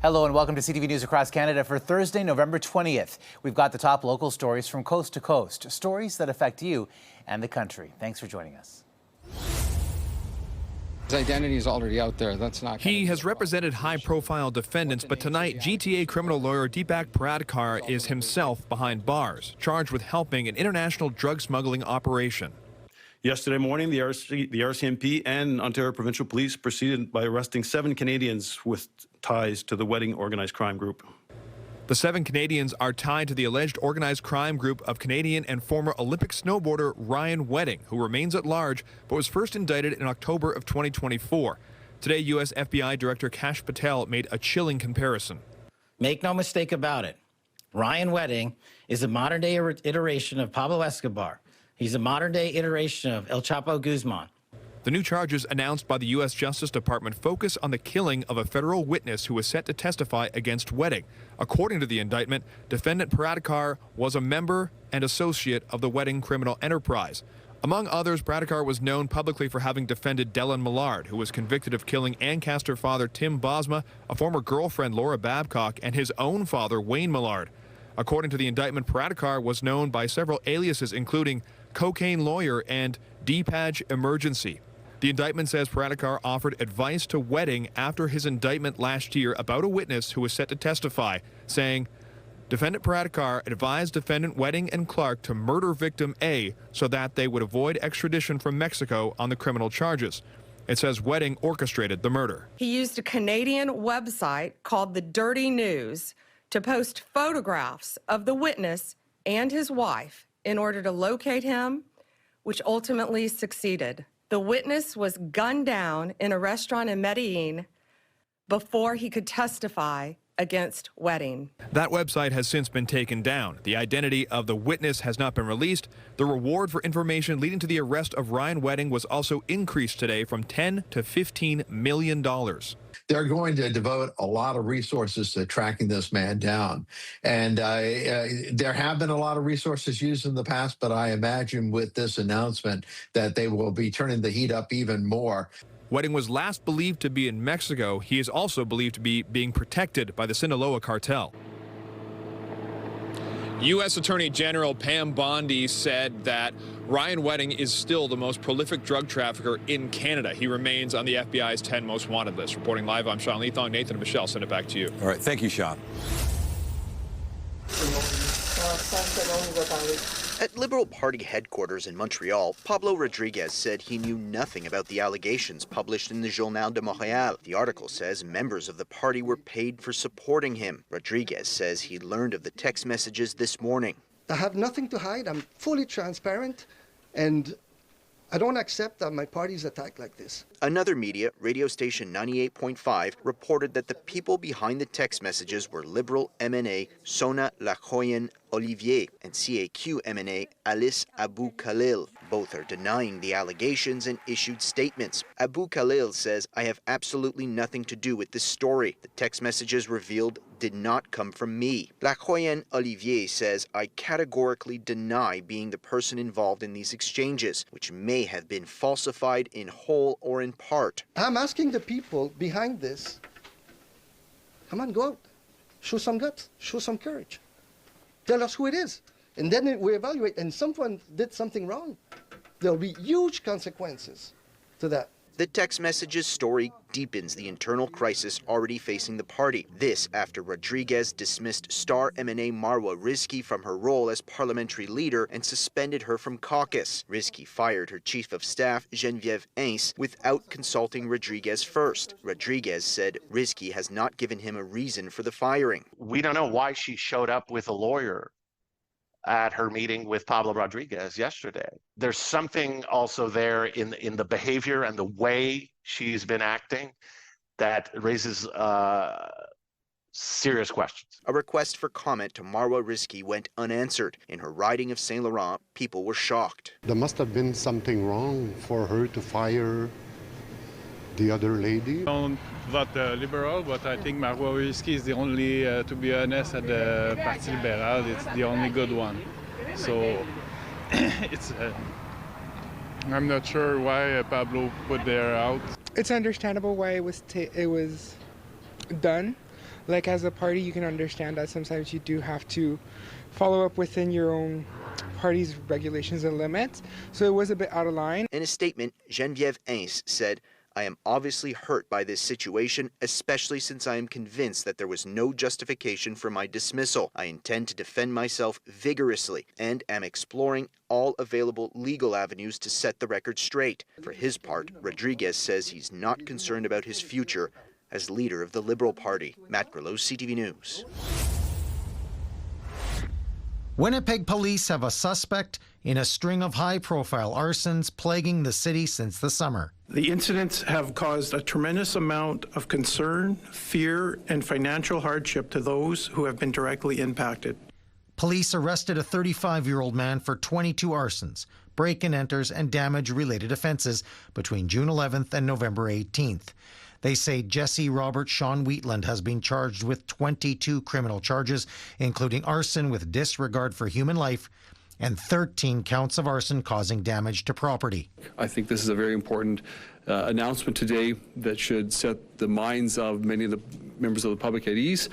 Hello and welcome to CTV News Across Canada for Thursday, November 20th. We've got the top local stories from coast to coast, stories that affect you and the country. Thanks for joining us. His identity is already out there. That's not. He has represented high-profile defendants, but tonight, GTA criminal lawyer Deepak Paradkar is himself behind bars, charged with helping an international drug smuggling operation. Yesterday morning, the RCMP and Ontario Provincial Police proceeded by arresting 7 Canadians with ties to the Wedding organized crime group. The 7 Canadians are tied to the alleged organized crime group of Canadian and former Olympic snowboarder Ryan Wedding, who remains at large but was first indicted in October of 2024. Today, U.S. FBI Director Kash Patel made a chilling comparison. Make no mistake about it. Ryan Wedding is a modern-day iteration of Pablo Escobar. He's a modern-day iteration of El Chapo Guzman. The new charges announced by the U.S. Justice Department focus on the killing of a federal witness who was set to testify against Wedding. According to the indictment, defendant Paradkar was a member and associate of the Wedding criminal enterprise. Among others, Paradkar was known publicly for having defended Dylan Millard, who was convicted of killing Ancaster father Tim Bosma, a former girlfriend Laura Babcock, and his own father Wayne Millard. According to the indictment, Paradkar was known by several aliases, including Cocaine Lawyer and DPAG Emergency. The indictment says Paradkar offered advice to Wedding after his indictment last year about a witness who was set to testify, saying, Defendant Paradkar advised defendant Wedding and Clark to murder victim A so that they would avoid extradition from Mexico on the criminal charges. It says Wedding orchestrated the murder. He used a Canadian website called The Dirty News to post photographs of the witness and his wife in order to locate him, which ultimately succeeded. The witness was gunned down in a restaurant in Medellin before he could testify against Wedding. That website has since been taken down. The identity of the witness has not been released. The reward for information leading to the arrest of Ryan Wedding was also increased today from $10 to $15 million. They're going to devote a lot of resources to tracking this man down. And there have been a lot of resources used in the past, but I imagine with this announcement that they will be turning the heat up even more. Wedding was last believed to be in Mexico. He is also believed to be being protected by the Sinaloa cartel. U.S. Attorney General Pam Bondi said that Ryan Wedding is still the most prolific drug trafficker in Canada. He remains on the FBI's 10 most wanted list. Reporting live, I'm Sean Leathong. Nathan and Michelle, send it back to you. All right, thank you, Sean. At Liberal Party headquarters in Montreal, Pablo Rodriguez said he knew nothing about the allegations published in the Journal de Montréal. The article says members of the party were paid for supporting him. Rodriguez says he learned of the text messages this morning. I have nothing to hide. I'm fully transparent, and I don't accept that my party's attacked like this. Another media, radio station 98.5, reported that the people behind the text messages were Liberal MNA Sona Lajoyen Olivier and CAQ MNA Alice Abu Khalil. Both are denying the allegations and issued statements. Abu Khalil says, I have absolutely nothing to do with this story. The text messages revealed did not come from me. Lajoyen Olivier says, I categorically deny being the person involved in these exchanges, which may have been falsified in whole or in part. I'm asking the people behind this, come on, go out. Show some guts, show some courage. Tell us who it is. And then we evaluate, and someone did something wrong. There'll be huge consequences to that. The text messages story deepens the internal crisis already facing the party. This after Rodriguez dismissed star MNA Marwa Rizki from her role as parliamentary leader and suspended her from caucus. Rizki fired her chief of staff, Geneviève Ince, without consulting Rodriguez first. Rodriguez said Rizki has not given him a reason for the firing. We don't know why she showed up with a lawyer at her meeting with Pablo Rodriguez yesterday. There's something also there in the behavior and the way she's been acting that raises serious questions. A request for comment to Marwa Rizki went unanswered. In her riding of Saint Laurent, people were shocked. There must have been something wrong for her to fire the other lady. I don't vote Liberal, but I think Marwa Rizki is the only, to be honest, at the Parti Libéral, it's the only good one. So it's, I'm not sure why Pablo put her out. It's understandable why it was done. like as a party, you can understand that sometimes you do have to follow up within your own party's regulations and limits. So it was a bit out of line. In a statement, Geneviève Ince said, "I am obviously hurt by this situation, especially since I am convinced that there was no justification for my dismissal. I intend to defend myself vigorously and am exploring all available legal avenues to set the record straight." For his part, Rodriguez says he's not concerned about his future as leader of the Liberal Party. Matt Grillo, CTV News. Winnipeg police have a suspect in a string of high-profile arsons plaguing the city since the summer. The incidents have caused a tremendous amount of concern, fear, and financial hardship to those who have been directly impacted. Police arrested a 35-year-old man for 22 arsons, break-and-enters, and damage-related offenses between June 11th and November 18th. They say Jesse Robert Sean Wheatland has been charged with 22 criminal charges, including arson with disregard for human life and 13 counts of arson causing damage to property. I think this is a very important announcement today that should set the minds of many of the members of the public at ease.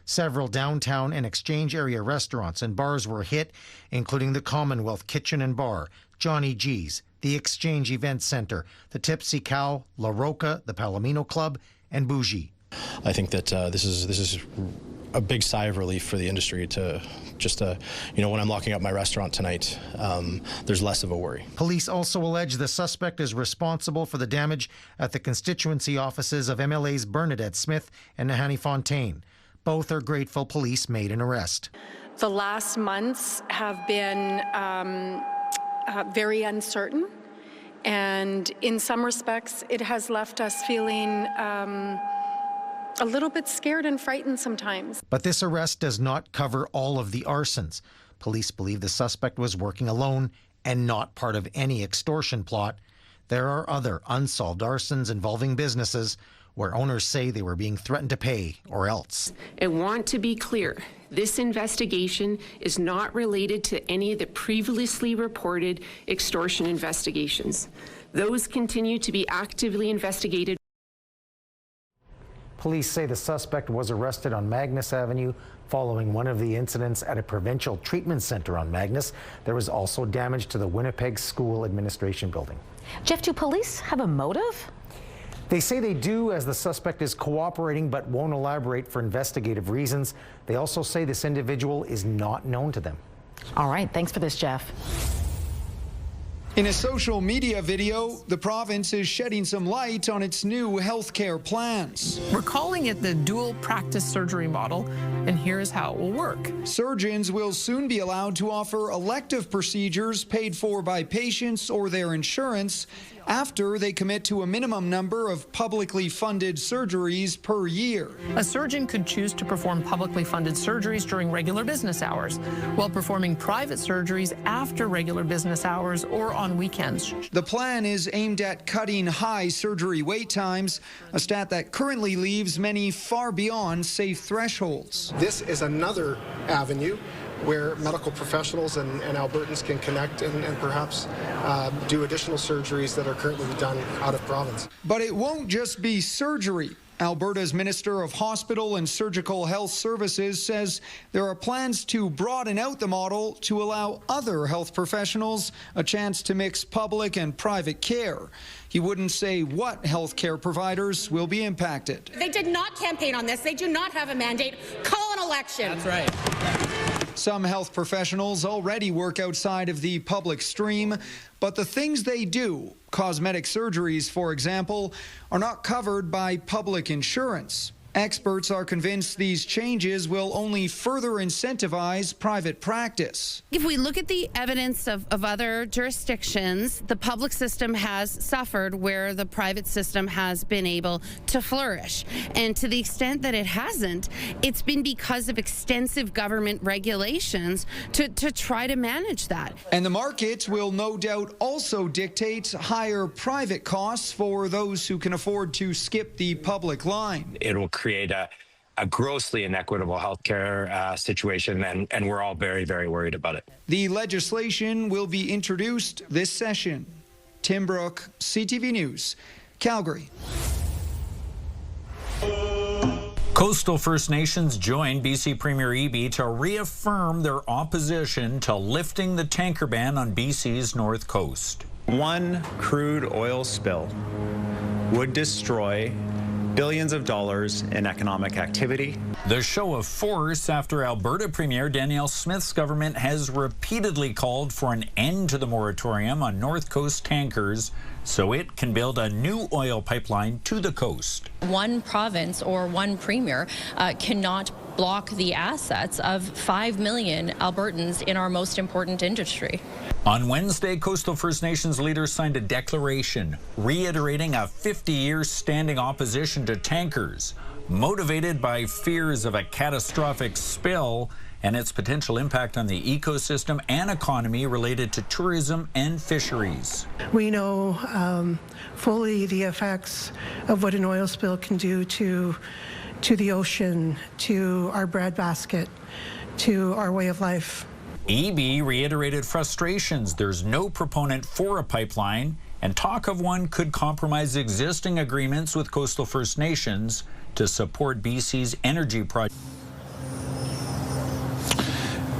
Several downtown and exchange area restaurants and bars were hit, including the Commonwealth Kitchen and Bar, Johnny G's, the Exchange Event Center, the Tipsy Cow, La Roca, the Palomino Club, and Bougie. I think that this is a big sigh of relief for the industry to just, when I'm locking up my restaurant tonight, there's less of a worry. Police also allege the suspect is responsible for the damage at the constituency offices of MLAs Bernadette Smith and Nahanni Fontaine. Both are grateful police made an arrest. The last months have been very uncertain, and in some respects it has left us feeling a little bit scared and frightened sometimes. But this arrest does not cover all of the arsons. Police believe the suspect was working alone and not part of any extortion plot. There are other unsolved arsons involving businesses where owners say they were being threatened to pay or else. I want to be clear. This investigation is not related to any of the previously reported extortion investigations. Those continue to be actively investigated. Police say the suspect was arrested on Magnus Avenue following one of the incidents at a provincial treatment center on Magnus. There was also damage to the Winnipeg School Administration building. Jeff, do police have a motive? They say they do, as the suspect is cooperating but won't elaborate for investigative reasons. They also say this individual is not known to them. All right, thanks for this, Jeff. In a social media video, the province is shedding some light on its new healthcare plans. We're calling it the dual practice surgery model, and here's how it will work. Surgeons will soon be allowed to offer elective procedures paid for by patients or their insurance after they commit to a minimum number of publicly funded surgeries per year. A surgeon could choose to perform publicly funded surgeries during regular business hours, while performing private surgeries after regular business hours or on weekends. The plan is aimed at cutting high surgery wait times, a stat that currently leaves many far beyond safe thresholds. This is another avenue where medical professionals and Albertans can connect and perhaps do additional surgeries that are currently done out of province. But it won't just be surgery. Alberta's Minister of Hospital and Surgical Health Services says there are plans to broaden out the model to allow other health professionals a chance to mix public and private care. He wouldn't say what health care providers will be impacted. They did not campaign on this. They do not have a mandate. Call an election. That's right. Some health professionals already work outside of the public stream, but the things they do, cosmetic surgeries, for example, are not covered by public insurance. Experts are convinced these changes will only further incentivize private practice. If we look at the evidence of other jurisdictions, the public system has suffered where the private system has been able to flourish. And to the extent that it hasn't, it's been because of extensive government regulations to try to manage that. And the market will no doubt also dictate higher private costs for those who can afford to skip the public line. It will create a grossly inequitable healthcare situation, and we're all very, very worried about it. The legislation will be introduced this session. Tim Brooke, CTV News, Calgary. Coastal First Nations joined BC Premier Eby to reaffirm their opposition to lifting the tanker ban on BC's north coast. One crude oil spill would destroy billions of dollars in economic activity. The show of force after Alberta Premier Danielle Smith's government has repeatedly called for an end to the moratorium on North Coast tankers so it can build a new oil pipeline to the coast. One province or one premier cannot block the assets of 5 million Albertans in our most important industry. On Wednesday, Coastal First Nations leaders signed a declaration reiterating a 50-year standing opposition to tankers, motivated by fears of a catastrophic spill and its potential impact on the ecosystem and economy related to tourism and fisheries. We know fully the effects of what an oil spill can do to the ocean, to our breadbasket, to our way of life. Eby reiterated frustrations. There's no proponent for a pipeline, and talk of one could compromise existing agreements with Coastal First Nations to support BC's energy project.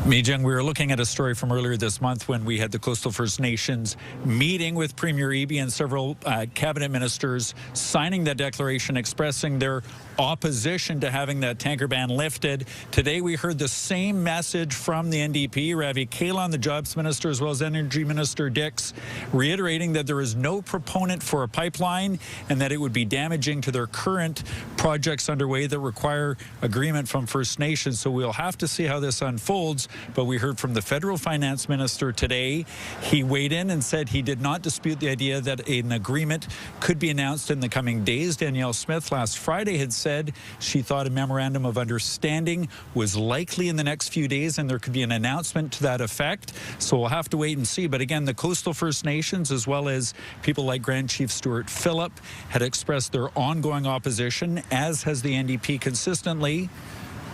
Mijung, we were looking at a story from earlier this month when we had the Coastal First Nations meeting with Premier Eby and several cabinet ministers signing that declaration expressing their opposition to having that tanker ban lifted. Today we heard the same message from the NDP, Ravi Kahlon, the Jobs Minister, as well as Energy Minister Dix, reiterating that there is no proponent for a pipeline and that it would be damaging to their current projects underway that require agreement from First Nations. So we'll have to see how this unfolds. But we heard from the federal finance minister today. He weighed in and said he did not dispute the idea that an agreement could be announced in the coming days. Danielle Smith last Friday had said she thought a memorandum of understanding was likely in the next few days and there could be an announcement to that effect. So we'll have to wait and see. But again, the Coastal First Nations, as well as people like Grand Chief Stuart Phillip, had expressed their ongoing opposition, as has the NDP consistently.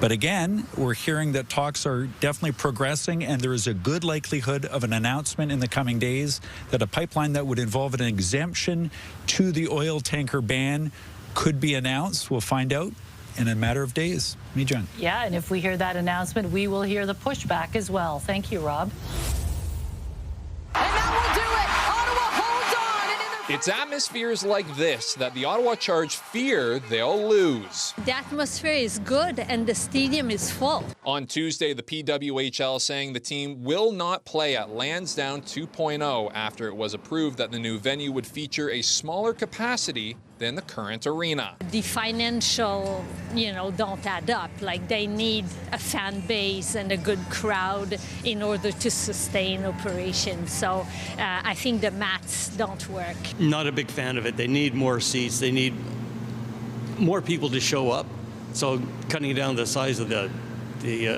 But again, we're hearing that talks are definitely progressing and there is a good likelihood of an announcement in the coming days that a pipeline that would involve an exemption to the oil tanker ban could be announced. We'll find out in a matter of days. Mijung. Yeah, and if we hear that announcement, we will hear the pushback as well. Thank you, Rob. It's atmospheres like this that the Ottawa Charge fear they'll lose. The atmosphere is good and the stadium is full. On Tuesday, the PWHL saying the team will not play at Lansdowne 2.0 after it was approved that the new venue would feature a smaller capacity than the current arena. The financial, don't add up. Like they need a fan base and a good crowd in order to sustain operations. So I think the mats don't work. Not a big fan of it. They need more seats. They need more people to show up. So cutting down the size of the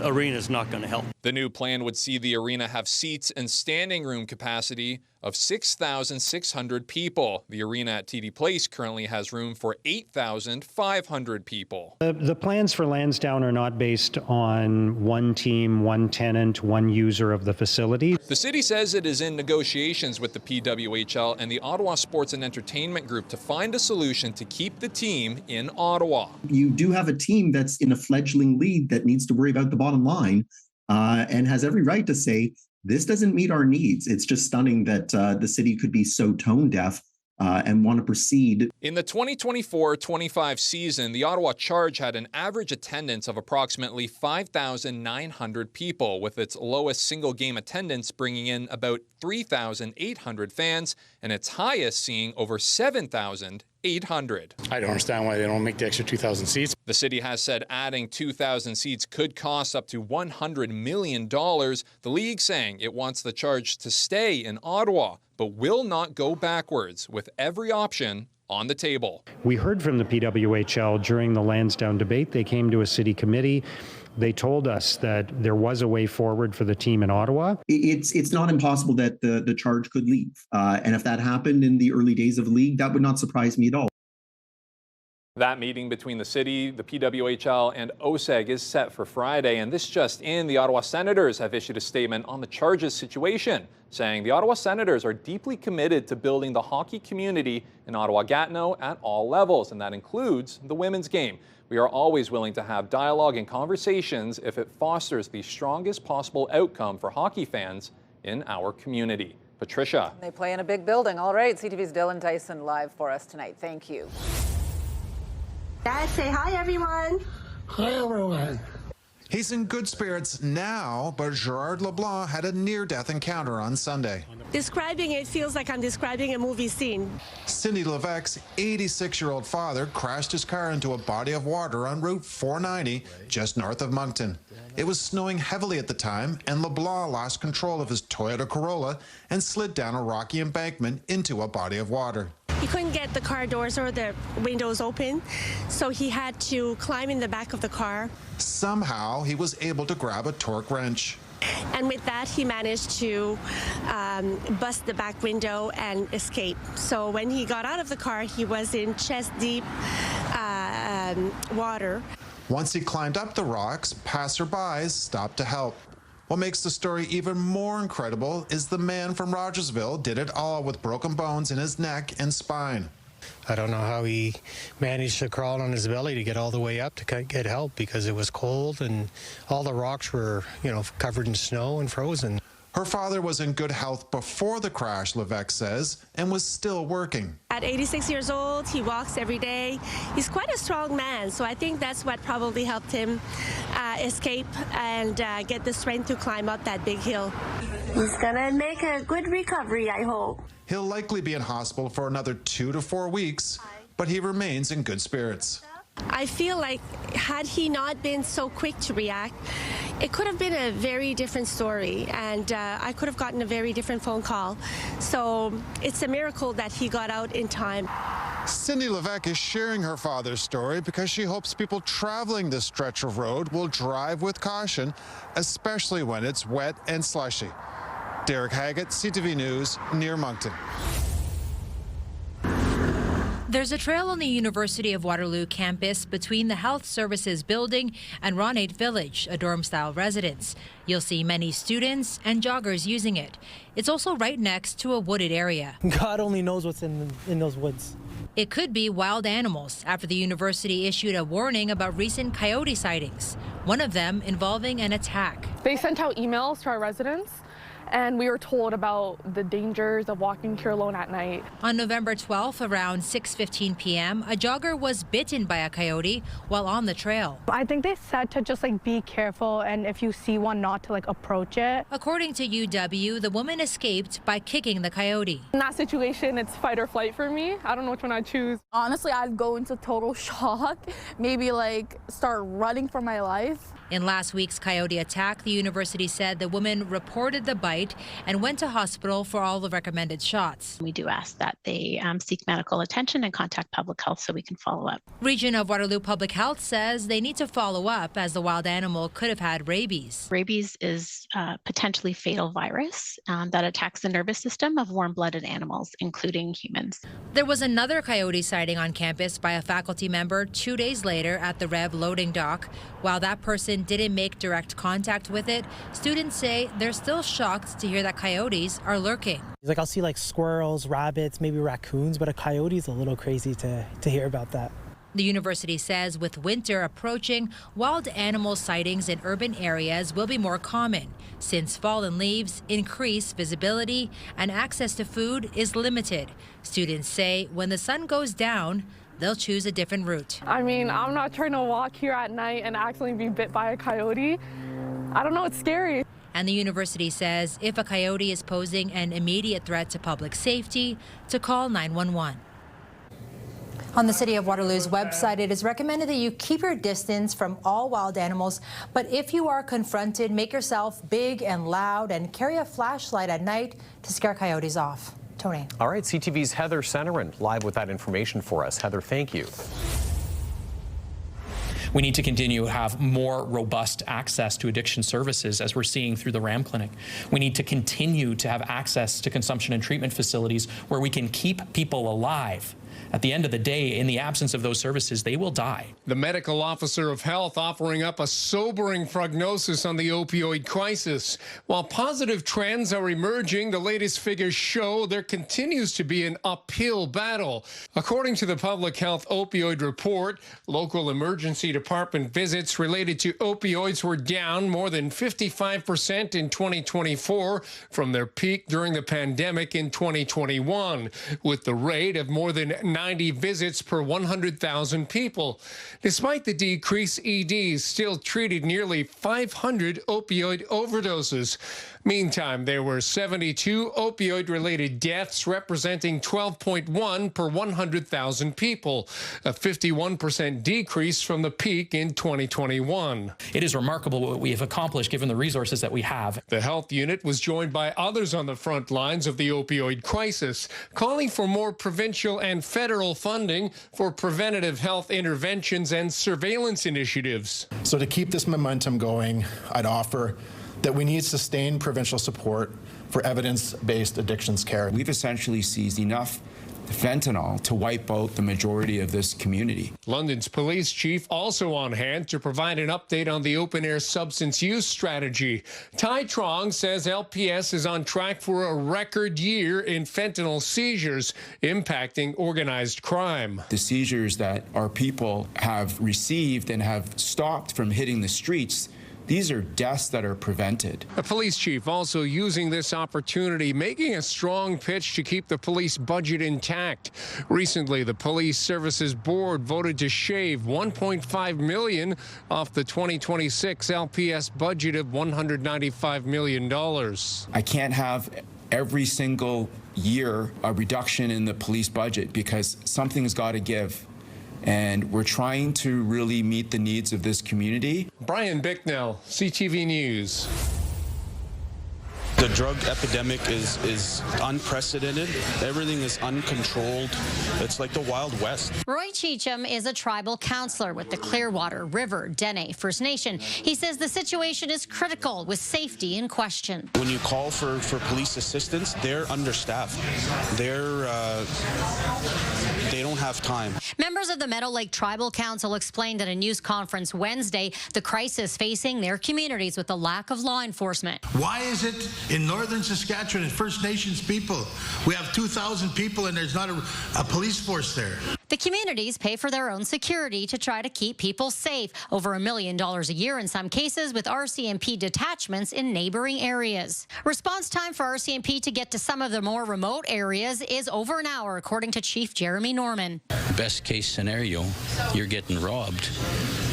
arena is not going to help. The new plan would see the arena have seats and standing room capacity of 6,600 people. The arena at TD Place currently has room for 8,500 people. The plans for Lansdowne are not based on one team, one tenant, one user of the facility. The city says it is in negotiations with the PWHL and the Ottawa Sports and Entertainment Group to find a solution to keep the team in Ottawa. You do have a team that's in a fledgling league that needs to worry about the bottom line and has every right to say, this doesn't meet our needs. It's just stunning that the city could be so tone deaf and want to proceed. In the 2024-25 season, the Ottawa Charge had an average attendance of approximately 5,900 people, with its lowest single game attendance bringing in about 3,800 fans and its highest seeing over 7,800. I don't understand why they don't make the extra 2,000 seats. The city has said adding 2,000 seats could cost up to $100 million. The league saying it wants the Charge to stay in Ottawa, but will not go backwards, with every option on the table. We heard from the PWHL during the Lansdowne debate. They came to a city committee. They told us that there was a way forward for the team in Ottawa. It's not impossible that the Charge could leave. And if that happened in the early days of the league, that would not surprise me at all. That meeting between the city, the PWHL, and OSEG is set for Friday. And this just in, the Ottawa Senators have issued a statement on the Charge's situation, saying the Ottawa Senators are deeply committed to building the hockey community in Ottawa-Gatineau at all levels, and that includes the women's game. We are always willing to have dialogue and conversations if it fosters the strongest possible outcome for hockey fans in our community. Patricia. They play in a big building. All right, CTV's Dylan Dyson live for us tonight. Thank you. Guys, say hi, everyone. Hi, everyone. He's in good spirits now, but Gerard LeBlanc had a near-death encounter on Sunday. Describing it feels like I'm describing a movie scene. Cindy Levesque's 86-year-old father crashed his car into a body of water on Route 490 just north of Moncton. It was snowing heavily at the time, and LeBlanc lost control of his Toyota Corolla and slid down a rocky embankment into a body of water. He couldn't get the car doors or the windows open, so he had to climb in the back of the car. Somehow, he was able to grab a torque wrench. And with that, he managed to bust the back window and escape. So when he got out of the car, he was in chest-deep water. Once he climbed up the rocks, passerbys stopped to help. What makes the story even more incredible is the man from Rogersville did it all with broken bones in his neck and spine. I don't know how he managed to crawl on his belly to get all the way up to get help because it was cold and all the rocks were, covered in snow and frozen. Her father was in good health before the crash, Levesque says, and was still working. At 86 years old, he walks every day. He's quite a strong man, so I think that's what probably helped him escape and get the strength to climb up that big hill. He's gonna make a good recovery, I hope. He'll likely be in hospital for another 2 to 4 weeks, but he remains in good spirits. I feel like had he not been so quick to react, it could have been a very different story, and I could have gotten a very different phone call. So it's a miracle that he got out in time. Cindy Levesque is sharing her father's story because she hopes people traveling this stretch of road will drive with caution, especially when it's wet and slushy. Derek Haggett, CTV News, near Moncton. There's a trail on the University of Waterloo campus between the Health Services Building and Ronate Village, a dorm-style residence. You'll see many students and joggers using it. It's also right next to a wooded area. God only knows what's in those woods. It could be wild animals after the university issued a warning about recent coyote sightings, one of them involving an attack. They sent out emails to our residents, and we were told about the dangers of walking here alone at night. On November 12th, around 6:15 p.m., a jogger was bitten by a coyote while on the trail. I think they said to just be careful, and if you see one, not to approach it. According to UW, the woman escaped by kicking the coyote. In that situation, it's fight or flight for me. I don't know which one I'd choose. Honestly, I'd go into total shock, maybe start running for my life. In last week's coyote attack, the university said the woman reported the bite and went to hospital for all the recommended shots. We do ask that they seek medical attention and contact public health so we can follow up. Region of Waterloo Public Health says they need to follow up as the wild animal could have had rabies. Rabies is a potentially fatal virus that attacks the nervous system of warm-blooded animals, including humans. There was another coyote sighting on campus by a faculty member 2 days later at the REV loading dock. While that person didn't make direct contact with it, students say they're still shocked to hear that coyotes are lurking. I'll see squirrels, rabbits, maybe raccoons, but a coyote is a little crazy to hear about that. The university says with winter approaching, wild animal sightings in urban areas will be more common since fallen leaves increase visibility and access to food is limited. Students say when the sun goes down, they'll choose a different route. I mean, I'm not trying to walk here at night and accidentally be bit by a coyote. I don't know, it's scary. And the university says if a coyote is posing an immediate threat to public safety, to call 911. On the City of Waterloo's website, it is recommended that you keep your distance from all wild animals, but if you are confronted, make yourself big and loud and carry a flashlight at night to scare coyotes off. Tony. All right, CTV's Heather Centerin live with that information for us. Heather, thank you. We need to continue to have more robust access to addiction services, as we're seeing through the RAM Clinic. We need to continue to have access to consumption and treatment facilities where we can keep people alive At the end of the day, in the absence of those services, they will die. The medical officer of health offering up a sobering prognosis on the opioid crisis. While positive trends are emerging, the latest figures show there continues to be an uphill battle. According to the Public Health Opioid Report, local emergency department visits related to opioids were down more than 55% in 2024 from their peak during the pandemic in 2021, with the rate of more than 90 visits per 100,000 people. Despite the decrease, EDs still treated nearly 500 opioid overdoses. Meantime, there were 72 opioid-related deaths, representing 12.1 per 100,000 people, a 51% decrease from the peak in 2021. It is remarkable what we have accomplished given the resources that we have. The health unit was joined by others on the front lines of the opioid crisis, calling for more provincial and federal funding for preventative health interventions and surveillance initiatives. So to keep this momentum going, I'd offer that we need sustained provincial support for evidence-based addictions care. We've essentially seized enough fentanyl to wipe out the majority of this community. London's police chief also on hand to provide an update on the open-air substance use strategy. Tai Trong says LPS is on track for a record year in fentanyl seizures, impacting organized crime. The seizures that our people have received and have stopped from hitting the streets, these are deaths that are prevented. A police chief also using this opportunity, making a strong pitch to keep the police budget intact. Recently, the Police Services Board voted to shave $1.5 million off the 2026 LPS budget of $195 million. I can't have every single year a reduction in the police budget because something's got to give. And we're trying to really meet the needs of this community. Brian Bicknell, CTV News. The drug epidemic is unprecedented. Everything is uncontrolled. It's like the Wild West. Roy Cheecham is a tribal counselor with the Clearwater River Dene First Nation. He says the situation is critical with safety in question. When you call for police assistance, they're understaffed. They don't have time. Members of the Meadow Lake Tribal Council explained at a news conference Wednesday the crisis facing their communities with the lack of law enforcement. Why is it in northern Saskatchewan and First Nations people, we have 2,000 people and there's not a police force there? The communities pay for their own security to try to keep people safe, over $1 million a year in some cases, with RCMP detachments in neighboring areas. Response time for RCMP to get to some of the more remote areas is over an hour, according to Chief Jeremy Norman. Best case scenario, you're getting robbed.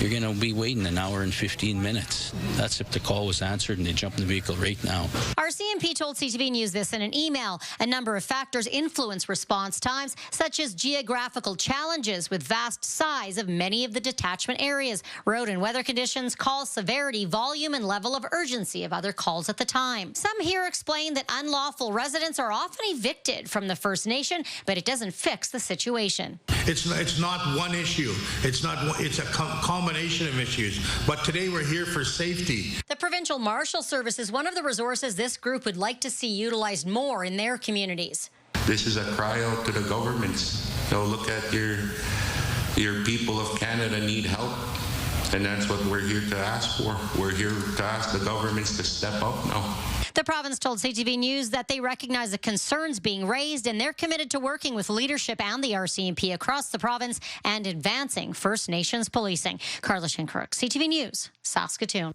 You're going to be waiting an hour and 15 minutes. That's if the call was answered and they jump in the vehicle right now. RCMP told CTV News this in an email. A number of factors influence response times, such as geographical challenges with vast size of many of the detachment areas, road and weather conditions, call severity, volume, and level of urgency of other calls at the time. Some here explain that unlawful residents are often evicted from the First Nation, but it doesn't fix the situation. It's not one issue. It's a combination of issues. But today we're here for safety. The Provincial Marshal Service is one of the resources this group would like to see utilized more in their communities. This is a cry out to the governments. Look at your people of Canada need help. And that's what we're here to ask for. We're here to ask the governments to step up now. The province told CTV News that they recognize the concerns being raised and they're committed to working with leadership and the RCMP across the province and advancing First Nations policing. Carla Shinkrook, CTV News, Saskatoon.